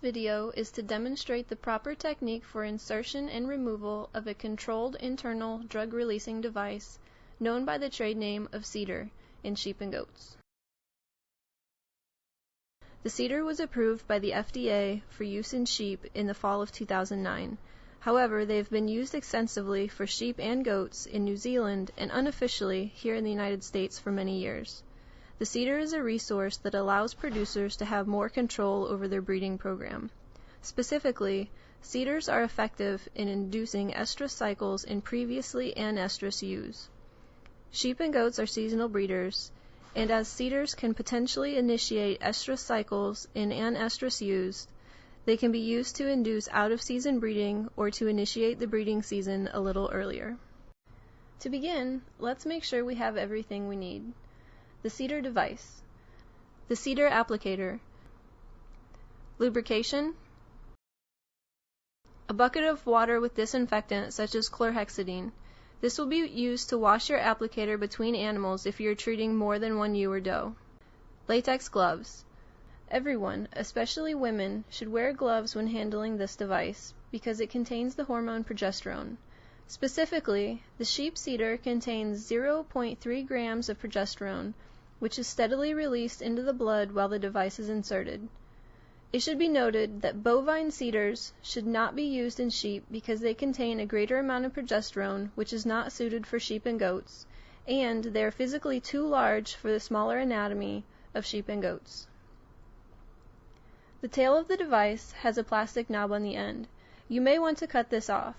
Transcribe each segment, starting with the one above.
video is to demonstrate the proper technique for insertion and removal of a controlled internal drug-releasing device known by the trade name of CIDR in sheep and goats. The CIDR was approved by the FDA for use in sheep in the fall of 2009. However, they have been used extensively for sheep and goats in New Zealand and unofficially here in the United States for many years. The CIDR is a resource that allows producers to have more control over their breeding program. Specifically, CIDRs are effective in inducing estrus cycles in previously anestrus ewes. Sheep and goats are seasonal breeders, and as CIDRs can potentially initiate estrus cycles in anestrus ewes, they can be used to induce out-of-season breeding or to initiate the breeding season a little earlier. To begin, let's make sure we have everything we need. The CIDR device, the CIDR applicator, lubrication, a bucket of water with disinfectant such as chlorhexidine. This will be used to wash your applicator between animals if you're treating more than one ewe or doe. Latex gloves. Everyone, especially women, should wear gloves when handling this device because it contains the hormone progesterone. Specifically, the sheep CIDR contains 0.3 grams of progesterone, which is steadily released into the blood while the device is inserted. It should be noted that bovine CIDRs should not be used in sheep because they contain a greater amount of progesterone, which is not suited for sheep and goats, and they are physically too large for the smaller anatomy of sheep and goats. The tail of the device has a plastic knob on the end. You may want to cut this off.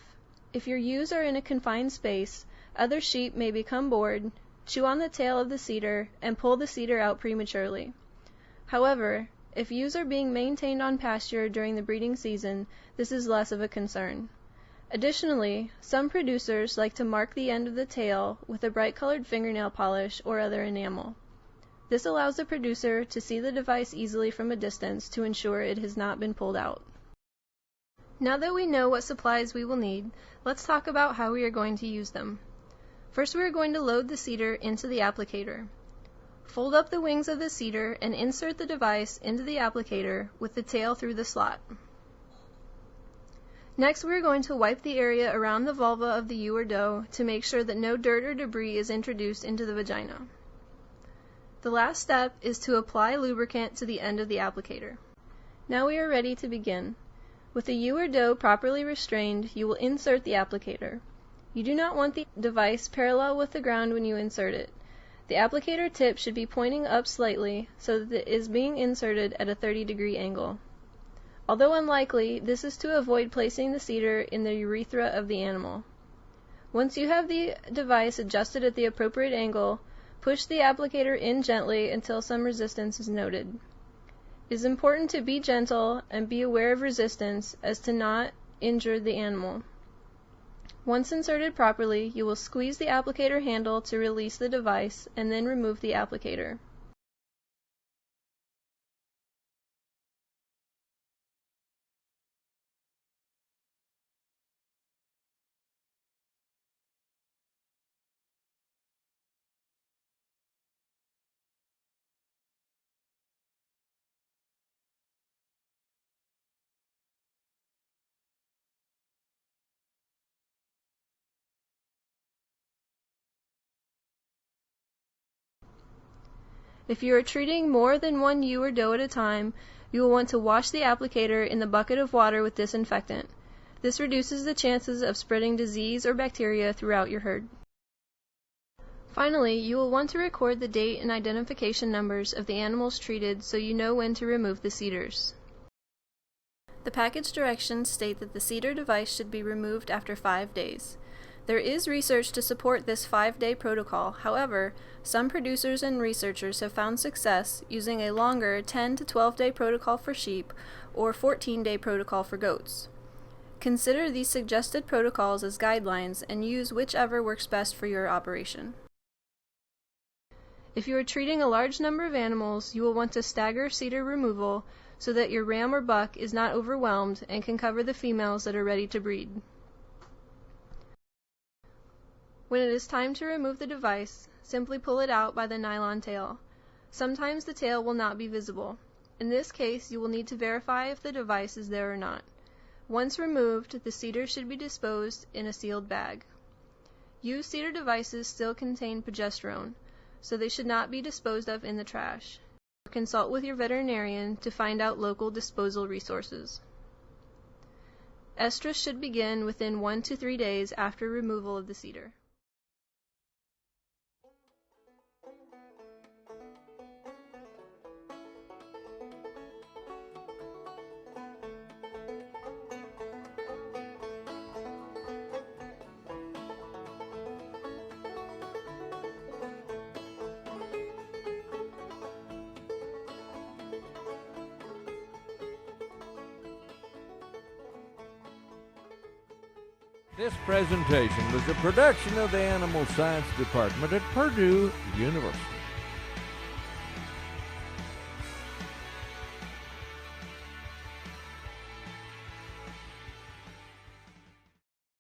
If your ewes are in a confined space, other sheep may become bored, chew on the tail of the CIDR, and pull the CIDR out prematurely. However, if ewes are being maintained on pasture during the breeding season, this is less of a concern. Additionally, some producers like to mark the end of the tail with a bright-colored fingernail polish or other enamel. This allows the producer to see the device easily from a distance to ensure it has not been pulled out. Now that we know what supplies we will need, let's talk about how we are going to use them. First, we are going to load the CIDR into the applicator. Fold up the wings of the CIDR and insert the device into the applicator with the tail through the slot. Next, we are going to wipe the area around the vulva of the ewe or doe to make sure that no dirt or debris is introduced into the vagina. The last step is to apply lubricant to the end of the applicator. Now we are ready to begin. With the ewe or doe properly restrained, you will insert the applicator. You do not want the device parallel with the ground when you insert it. The applicator tip should be pointing up slightly so that it is being inserted at a 30-degree angle. Although unlikely, this is to avoid placing the CIDR in the urethra of the animal. Once you have the device adjusted at the appropriate angle, push the applicator in gently until some resistance is noted. It is important to be gentle and be aware of resistance as to not injure the animal. Once inserted properly, you will squeeze the applicator handle to release the device and then remove the applicator. If you are treating more than one ewe or doe at a time, you will want to wash the applicator in the bucket of water with disinfectant. This reduces the chances of spreading disease or bacteria throughout your herd. Finally, you will want to record the date and identification numbers of the animals treated so you know when to remove the CIDRs. The package directions state that the CIDR device should be removed after 5 days. There is research to support this 5-day protocol. However, some producers and researchers have found success using a longer 10 to 12-day protocol for sheep or 14-day protocol for goats. Consider these suggested protocols as guidelines and use whichever works best for your operation. If you are treating a large number of animals, you will want to stagger CIDR removal so that your ram or buck is not overwhelmed and can cover the females that are ready to breed. When it is time to remove the device, simply pull it out by the nylon tail. Sometimes the tail will not be visible. In this case, you will need to verify if the device is there or not. Once removed, the cedar should be disposed in a sealed bag. Used cedar devices still contain progesterone, so they should not be disposed of in the trash. Consult with your veterinarian to find out local disposal resources. Estrus should begin within 1 to 3 days after removal of the cedar. This presentation was a production of the Animal Science Department at Purdue University.